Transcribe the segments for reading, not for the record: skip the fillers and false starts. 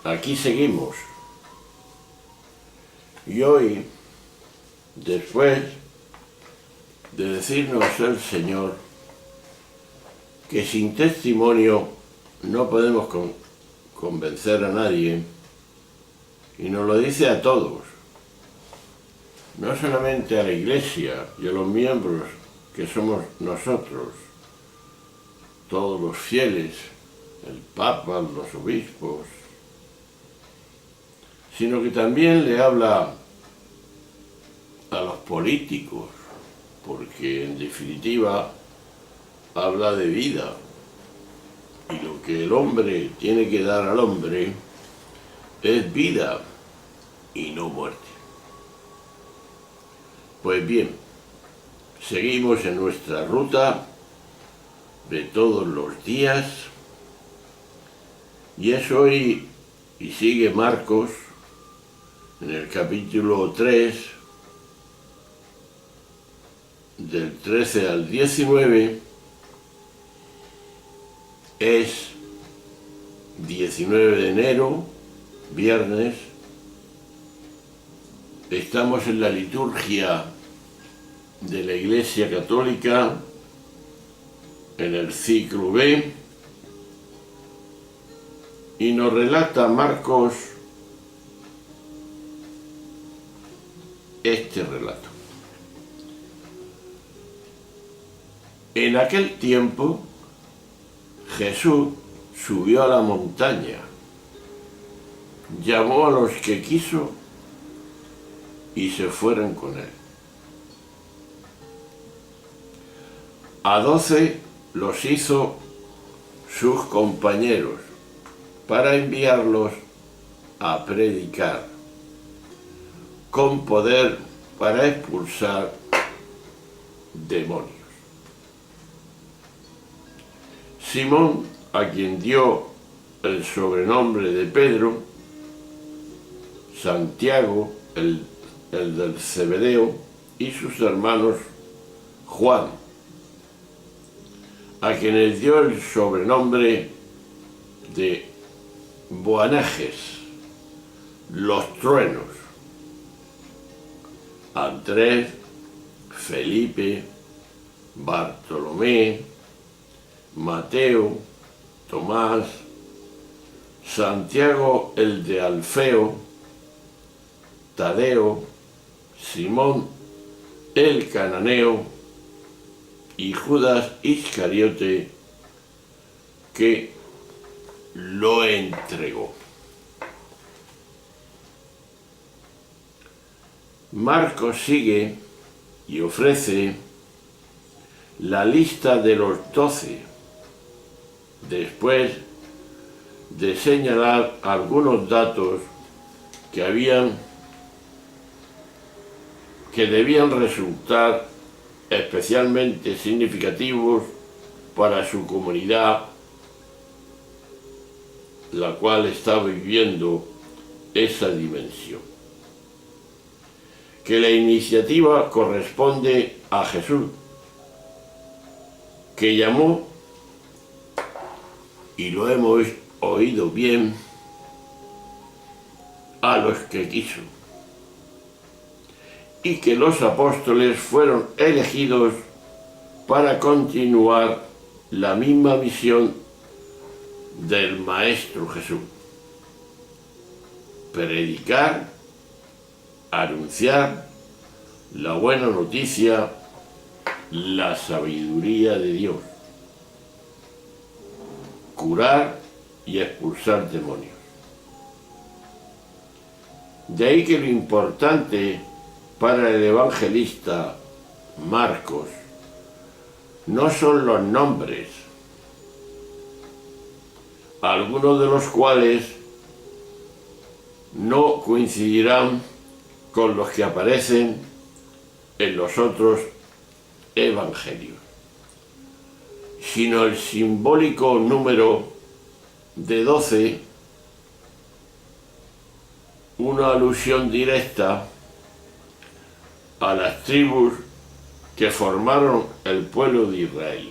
aquí seguimos. Y hoy, después de decirnos el Señor que sin testimonio no podemos convencer a nadie, y nos lo dice a todos, no solamente a la Iglesia y a los miembros que somos nosotros, todos los fieles, el Papa, los obispos, sino que también le habla a los políticos, porque en definitiva habla de vida, y lo que el hombre tiene que dar al hombre es vida y no muerte. Pues bien, seguimos en nuestra ruta de todos los días, y es hoy, y sigue Marcos, en el capítulo 3, del 13 al 19, es 19 de enero, viernes. Estamos en la liturgia de la Iglesia Católica, en el ciclo B, y nos relata Marcos este relato. En aquel tiempo, Jesús subió a la montaña, llamó a los que quiso y se fueron con él. A 12 los hizo sus compañeros para enviarlos a predicar, con poder para expulsar demonios. Simón, a quien dio el sobrenombre de Pedro, Santiago, el del Zebedeo, y sus hermanos Juan, a quienes dio el sobrenombre de Boanerges, los truenos, Andrés, Felipe, Bartolomé, Mateo, Tomás, Santiago el de Alfeo, Tadeo, Simón el cananeo y Judas Iscariote, que lo entregó. Marcos sigue y ofrece la lista de los 12, después de señalar algunos datos que debían resultar especialmente significativos para su comunidad, la cual estaba viviendo esa dimensión. Que la iniciativa corresponde a Jesús, que llamó, y lo hemos oído bien, a los que quiso, y que los apóstoles fueron elegidos para continuar la misma misión del Maestro Jesús: predicar, anunciar la buena noticia, la sabiduría de Dios, curar y expulsar demonios. De ahí que lo importante para el evangelista Marcos no son los nombres, algunos de los cuales no coincidirán con los que aparecen en los otros evangelios, sino el simbólico número de 12, una alusión directa a las tribus que formaron el pueblo de Israel.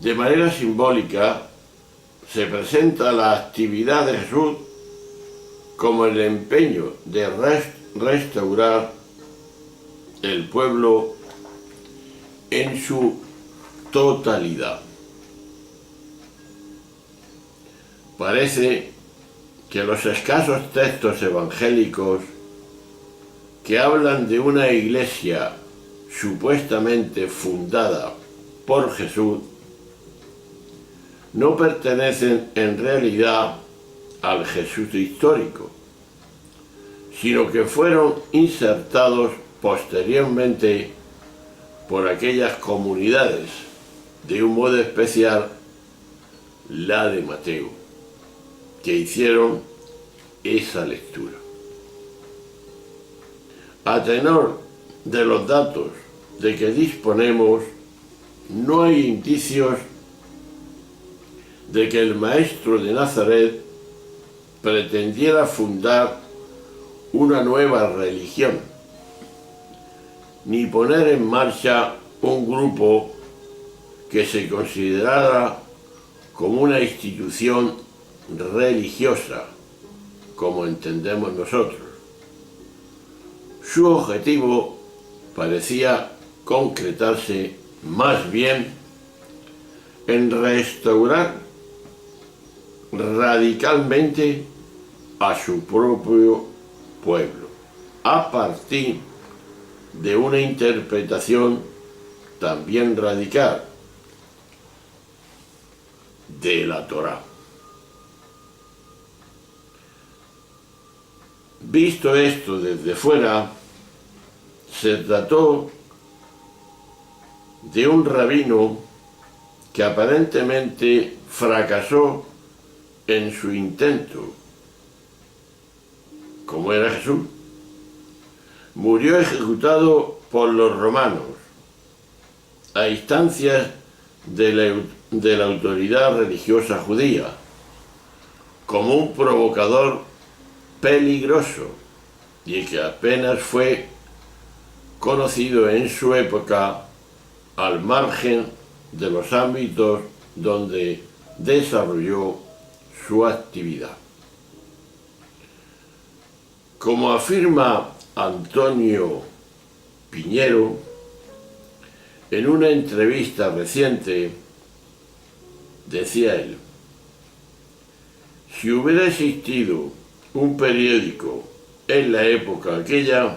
De manera simbólica, se presenta la actividad de Jesús como el empeño de restaurar el pueblo en su totalidad. Parece que los escasos textos evangélicos que hablan de una iglesia supuestamente fundada por Jesús no pertenecen en realidad al Jesús histórico, sino que fueron insertados posteriormente por aquellas comunidades, de un modo especial la de Mateo, que hicieron esa lectura. A tenor de los datos de que disponemos, no hay indicios de que el maestro de Nazaret pretendiera fundar una nueva religión, ni poner en marcha un grupo que se considerara como una institución religiosa, como entendemos nosotros. Su objetivo parecía concretarse más bien en restaurar radicalmente a su propio pueblo, a partir de una interpretación también radical de la Torá. Visto esto desde fuera, se trató de un rabino que aparentemente fracasó en su intento, como era Jesús. Murió ejecutado por los romanos a instancias de la autoridad religiosa judía, como un provocador peligroso, y que apenas fue conocido en su época al margen de los ámbitos donde desarrolló su actividad. Como afirma Antonio Piñero en una entrevista reciente, decía él: si hubiera existido un periódico en la época aquella,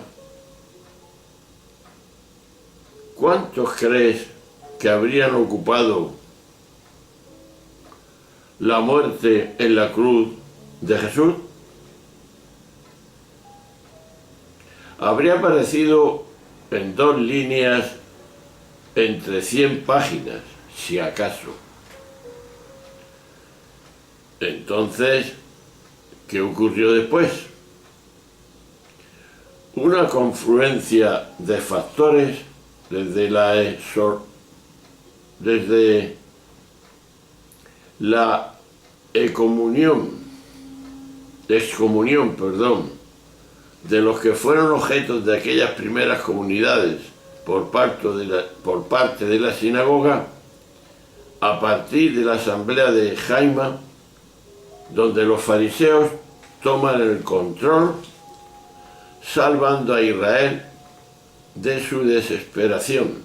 ¿cuántos crees que habrían ocupado la muerte en la cruz de Jesús? Habría aparecido en 2 líneas entre 100 páginas, si acaso. Entonces, ¿qué ocurrió después? Una confluencia de factores desde la excomunión, de los que fueron objetos de aquellas primeras comunidades por parte de la sinagoga, a partir de la asamblea de Jaima, donde los fariseos toman el control, salvando a Israel de su desesperación,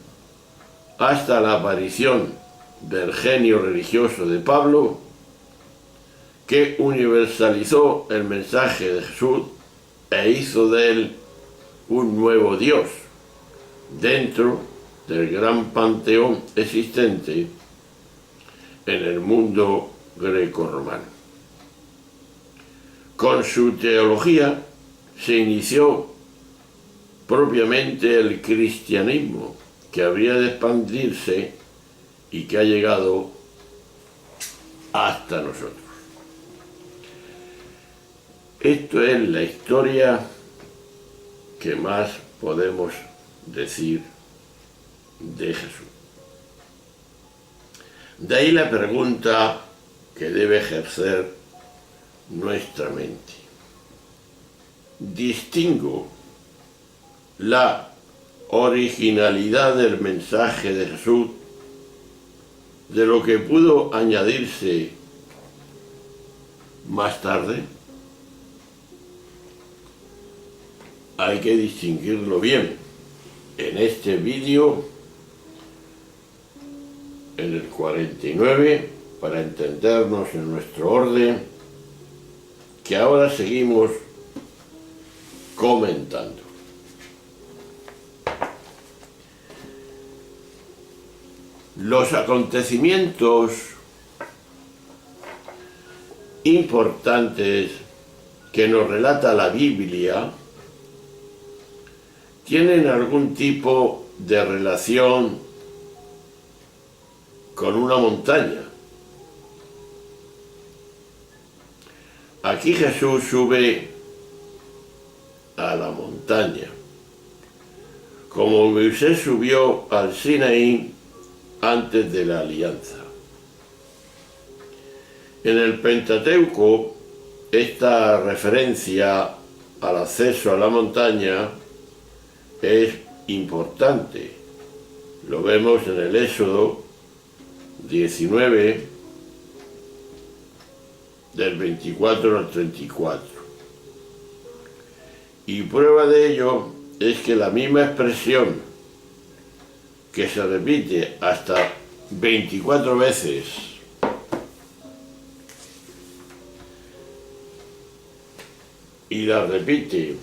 hasta la aparición del genio religioso de Pablo, que universalizó el mensaje de Jesús e hizo de él un nuevo Dios dentro del gran panteón existente en el mundo grecorromano. Con su teología se inició propiamente el cristianismo, que habría de expandirse y que ha llegado hasta nosotros. Esto es la historia que más podemos decir de Jesús. De ahí la pregunta que debe ejercer nuestra mente. ¿Distingo la originalidad del mensaje de Jesús de lo que pudo añadirse más tarde. Hay que distinguirlo bien. En este vídeo, en el 49, para entendernos en nuestro orden, que ahora seguimos comentando. Los acontecimientos importantes que nos relata la Biblia tienen algún tipo de relación con una montaña. Aquí Jesús sube a la montaña, como Moisés subió al Sinaí antes de la alianza. En el Pentateuco, esta referencia al acceso a la montaña es importante. Lo vemos en el Éxodo 19, del 24 al 34. Y prueba de ello es que la misma expresión, que se repite hasta 24 veces y la repite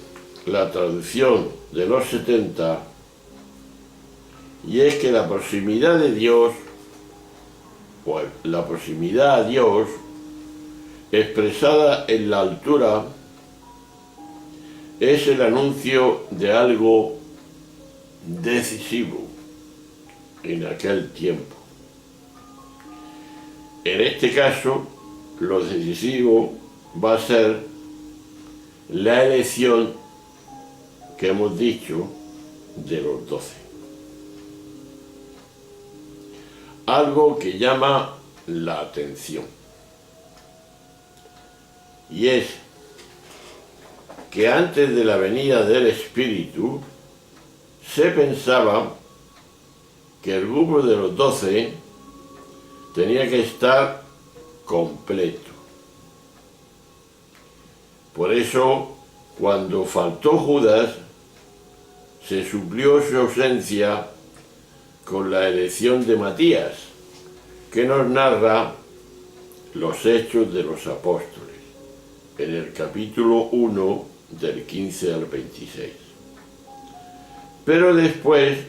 la traducción de los 70, y es que la proximidad de Dios, o la proximidad a Dios, expresada en la altura, es el anuncio de algo decisivo en aquel tiempo. En este caso, lo decisivo va a ser la elección que hemos dicho de los 12. Algo que llama la atención. Y es que antes de la venida del Espíritu se pensaba que el grupo de los 12 tenía que estar completo. Por eso, cuando faltó Judas, se suplió su ausencia con la elección de Matías, que nos narra los Hechos de los Apóstoles, en el capítulo 1, del 15 al 26. Pero después,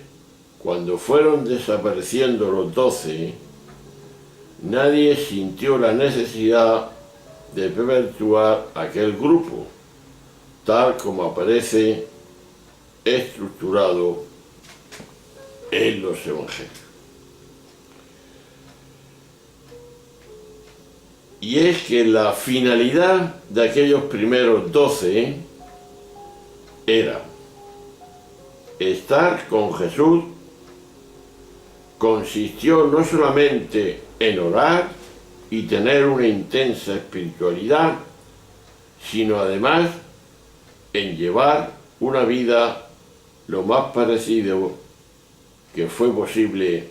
cuando fueron desapareciendo los 12, nadie sintió la necesidad de perpetuar aquel grupo, tal como aparece estructurado en los evangelios. Y es que la finalidad de aquellos primeros 12 era estar con Jesús. Consistió no solamente en orar y tener una intensa espiritualidad, sino además en llevar una vida lo más parecido que fue posible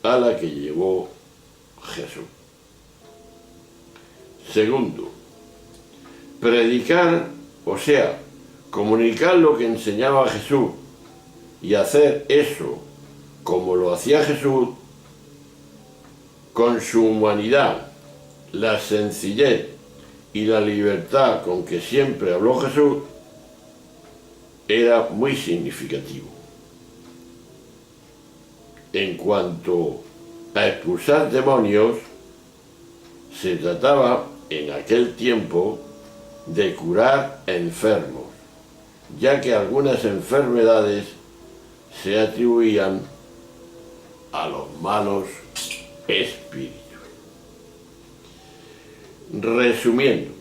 a la que llevó Jesús. Segundo, predicar, o sea, comunicar lo que enseñaba Jesús y hacer eso como lo hacía Jesús, con su humanidad, la sencillez y la libertad con que siempre habló Jesús, era muy significativo. En cuanto a expulsar demonios, se trataba en aquel tiempo de curar enfermos, ya que algunas enfermedades se atribuían a los malos espíritus. Resumiendo,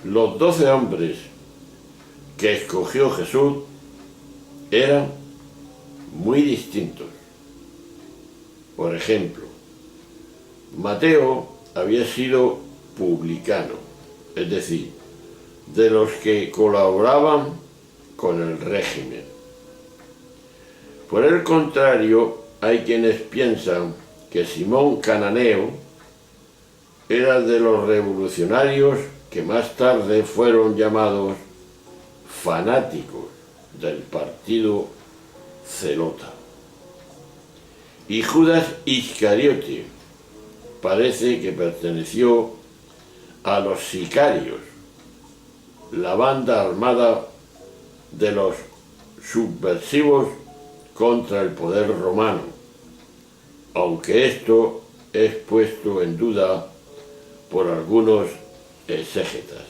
los 12 hombres que escogió Jesús eran muy distintos. Por ejemplo, Mateo había sido publicano, es decir, de los que colaboraban con el régimen. Por el contrario, hay quienes piensan que Simón Cananeo era de los revolucionarios que más tarde fueron llamados fanáticos del partido zelota. Y Judas Iscariote parece que perteneció a los sicarios, la banda armada de los subversivos contra el poder romano, aunque esto es puesto en duda por algunos exégetas.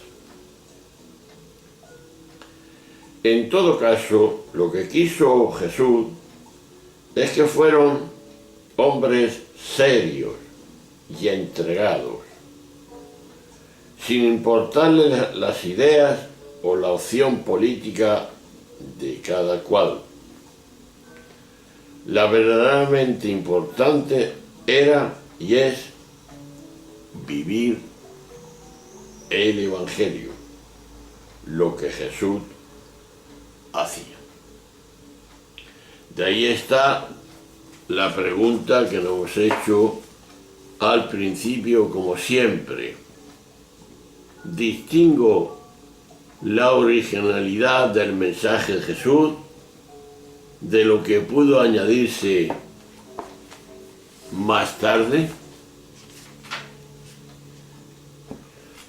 En todo caso, lo que quiso Jesús es que fueron hombres serios y entregados, sin importarles las ideas o la opción política de cada cual. La verdaderamente importante era y es vivir el Evangelio, lo que Jesús hacía. De ahí está la pregunta que nos hemos hecho al principio, como siempre. ¿Distingo la originalidad del mensaje de Jesús de lo que pudo añadirse más tarde?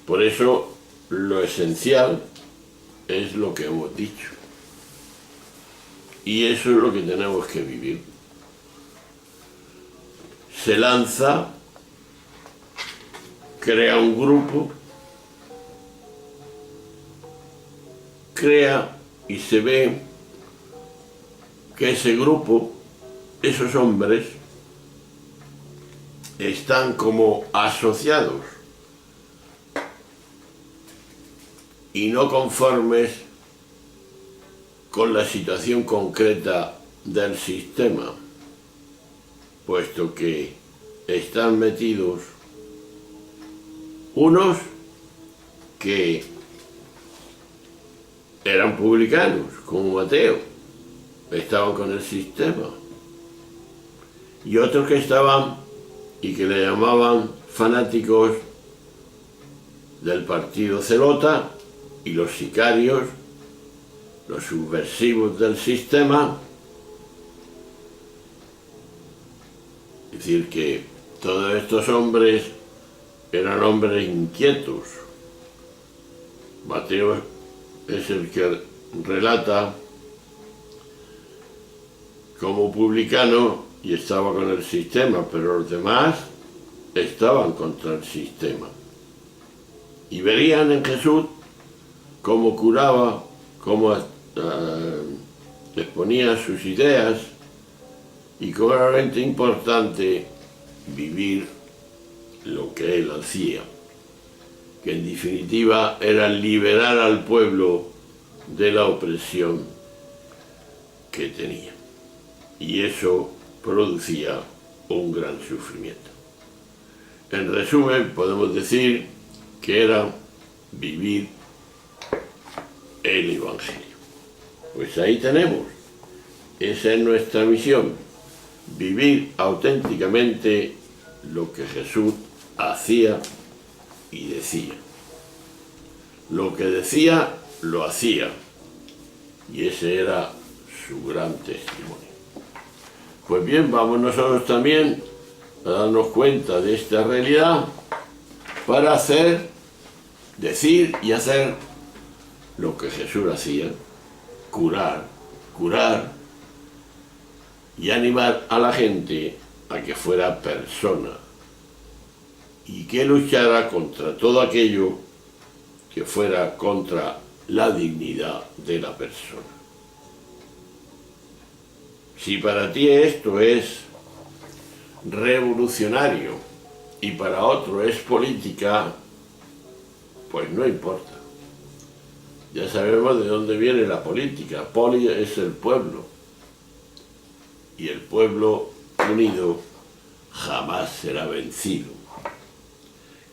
Por eso, lo esencial es lo que hemos dicho. Y eso es lo que tenemos que vivir. Se lanza, crea un grupo, crea y se ve que ese grupo, esos hombres, están como asociados y no conformes con la situación concreta del sistema, puesto que están metidos unos que eran publicanos, como Mateo, estaban con el sistema, y otros que estaban y que le llamaban fanáticos del partido zelota, y los sicarios, los subversivos del sistema. Es decir, que todos estos hombres eran hombres inquietos. Mateo es el que relata como publicano y estaba con el sistema, pero los demás estaban contra el sistema. Y verían en Jesús cómo curaba, cómo exponía sus ideas, y cómo era realmente importante vivir lo que él hacía, que en definitiva era liberar al pueblo de la opresión que tenía. Y eso producía un gran sufrimiento. En resumen, podemos decir que era vivir el Evangelio. Pues ahí tenemos, esa es nuestra misión, vivir auténticamente lo que Jesús hacía y decía. Lo que decía, lo hacía, y ese era su gran testimonio. Pues bien, vamos nosotros también a darnos cuenta de esta realidad para hacer, decir y hacer lo que Jesús hacía: curar y animar a la gente a que fuera persona y que luchara contra todo aquello que fuera contra la dignidad de la persona. Si para ti esto es revolucionario y para otro es política, pues no importa. Ya sabemos de dónde viene la política. Poli es el pueblo. Y el pueblo unido jamás será vencido.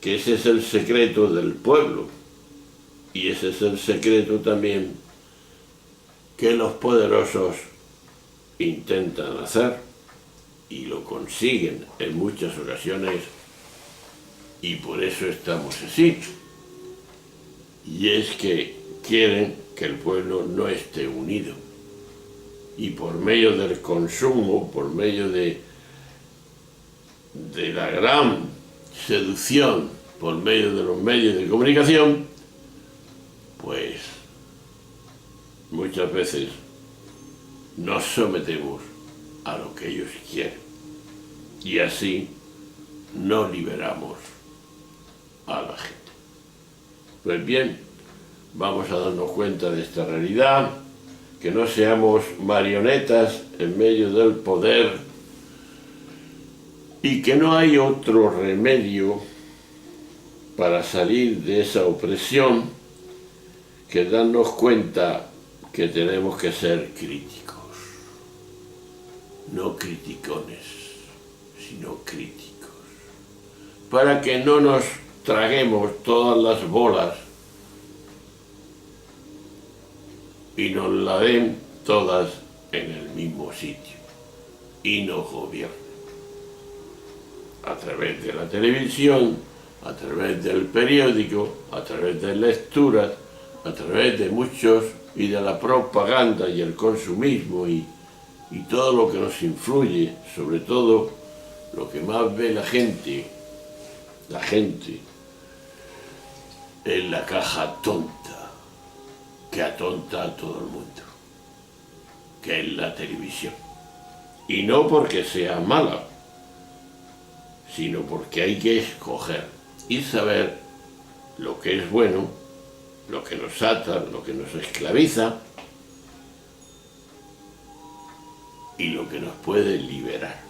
Que ese es el secreto del pueblo. Y ese es el secreto también que los poderosos intentan hacer, y lo consiguen en muchas ocasiones, y por eso estamos así. Y es que quieren que el pueblo no esté unido. Y por medio del consumo, por medio de la gran seducción, por medio de los medios de comunicación, pues muchas veces nos sometemos a lo que ellos quieren. Y así no liberamos a la gente. Pues bien, vamos a darnos cuenta de esta realidad, que no seamos marionetas en medio del poder y que no hay otro remedio para salir de esa opresión que darnos cuenta que tenemos que ser críticos. No criticones, sino críticos. Para que no nos traguemos todas las bolas y nos la den todas en el mismo sitio y nos gobiernen. A través de la televisión, a través del periódico, a través de lecturas, a través de muchos y de la propaganda y el consumismo y todo lo que nos influye, sobre todo lo que más ve la gente es la caja tonta, que atonta a todo el mundo, que es la televisión. Y no porque sea mala, sino porque hay que escoger y saber lo que es bueno, lo que nos ata, lo que nos esclaviza y lo que nos puede liberar.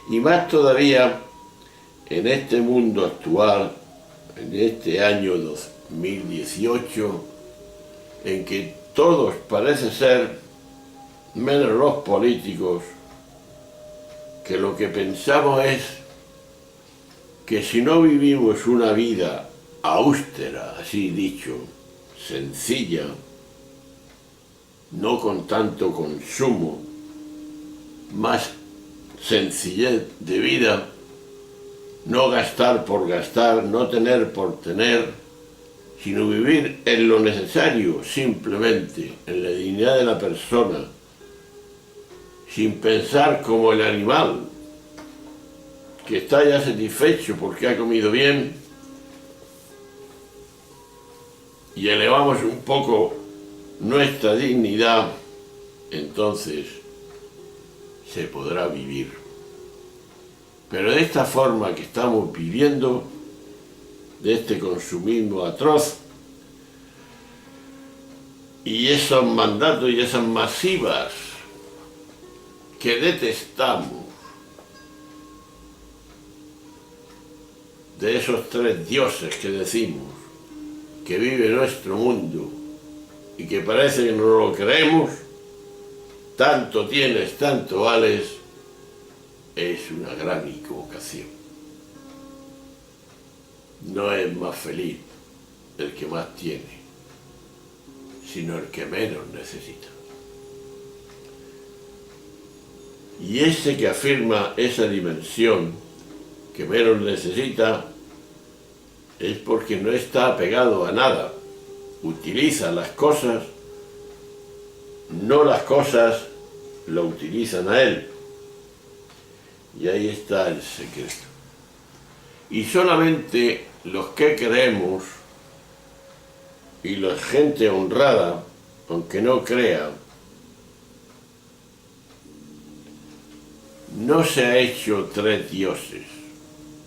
Y más todavía en este mundo actual, en este año 2018, en que todos parece ser, menos los políticos, que lo que pensamos es que si no vivimos una vida austera, así dicho, sencilla, no con tanto consumo, más sencillez de vida, no gastar por gastar, no tener por tener, sino vivir en lo necesario, simplemente, en la dignidad de la persona, sin pensar como el animal, que está ya satisfecho porque ha comido bien, y elevamos un poco nuestra dignidad, entonces se podrá vivir. Pero de esta forma que estamos viviendo, de este consumismo atroz, y esos mandatos y esas masivas que detestamos, de esos tres dioses que decimos, que vive nuestro mundo, y que parece que no lo creemos, tanto tienes, tanto vales, es una gran equivocación. No es más feliz el que más tiene, sino el que menos necesita. Y ese que afirma esa dimensión, que menos necesita, es porque no está apegado a nada. Utiliza las cosas, no las cosas lo utilizan a él. Y ahí está el secreto. Y solamente los que creemos y la gente honrada, aunque no crea, no se ha hecho tres dioses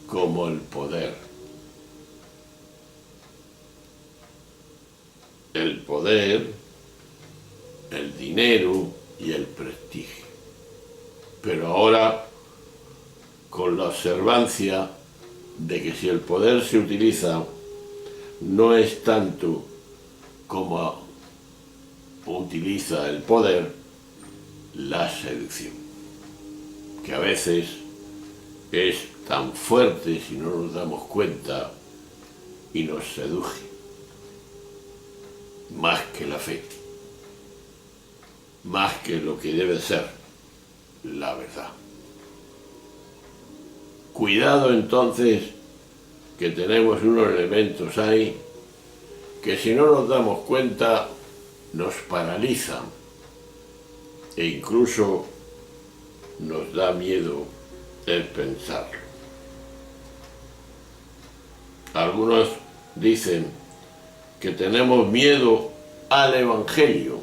como el poder. El poder, el dinero y el prestigio. Pero ahora, con la observancia de que si el poder se utiliza, no es tanto como utiliza el poder la seducción, que a veces es tan fuerte si no nos damos cuenta y nos seduce, más que la fe, más que lo que debe ser la verdad. Cuidado entonces, que tenemos unos elementos ahí que si no nos damos cuenta nos paralizan e incluso nos da miedo el pensarlo. Algunos dicen que tenemos miedo al Evangelio,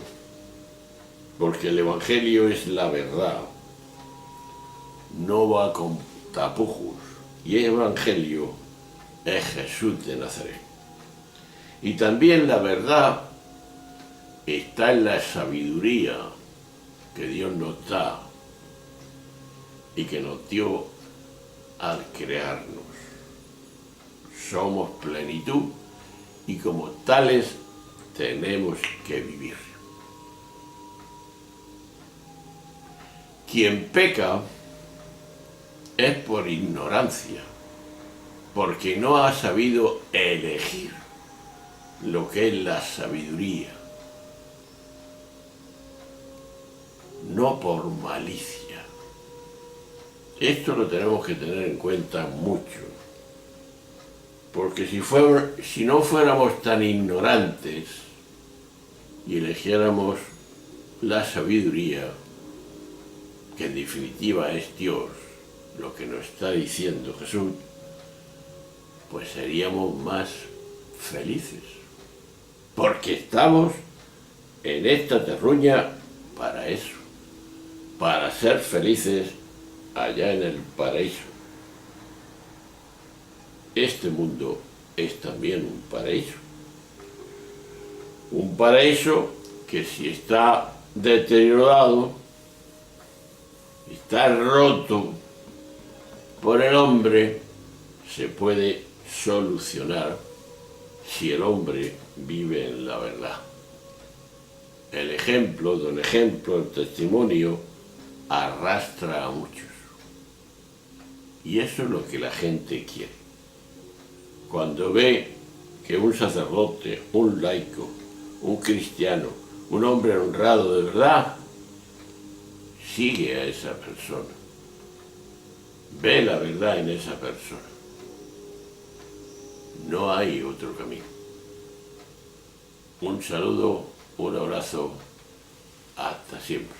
porque el Evangelio es la verdad, no va con tapujos, y el Evangelio es Jesús de Nazaret. Y también la verdad está en la sabiduría que Dios nos da y que nos dio al crearnos. Somos plenitud y como tales tenemos que vivir. Quien peca es por ignorancia, porque no ha sabido elegir lo que es la sabiduría, no por malicia. Esto lo tenemos que tener en cuenta mucho, porque si no fuéramos tan ignorantes y eligiéramos la sabiduría, que en definitiva es Dios, lo que nos está diciendo Jesús, pues seríamos más felices, porque estamos en esta terruña para eso, para ser felices allá en el paraíso. Este mundo es también un paraíso que si está deteriorado, está roto por el hombre, se puede solucionar si el hombre vive en la verdad. El ejemplo, el testimonio arrastra a muchos. Y eso es lo que la gente quiere. Cuando ve que un sacerdote, un laico, un cristiano, un hombre honrado de verdad, sigue a esa persona. Ve la verdad en esa persona. No hay otro camino. Un saludo, un abrazo, hasta siempre.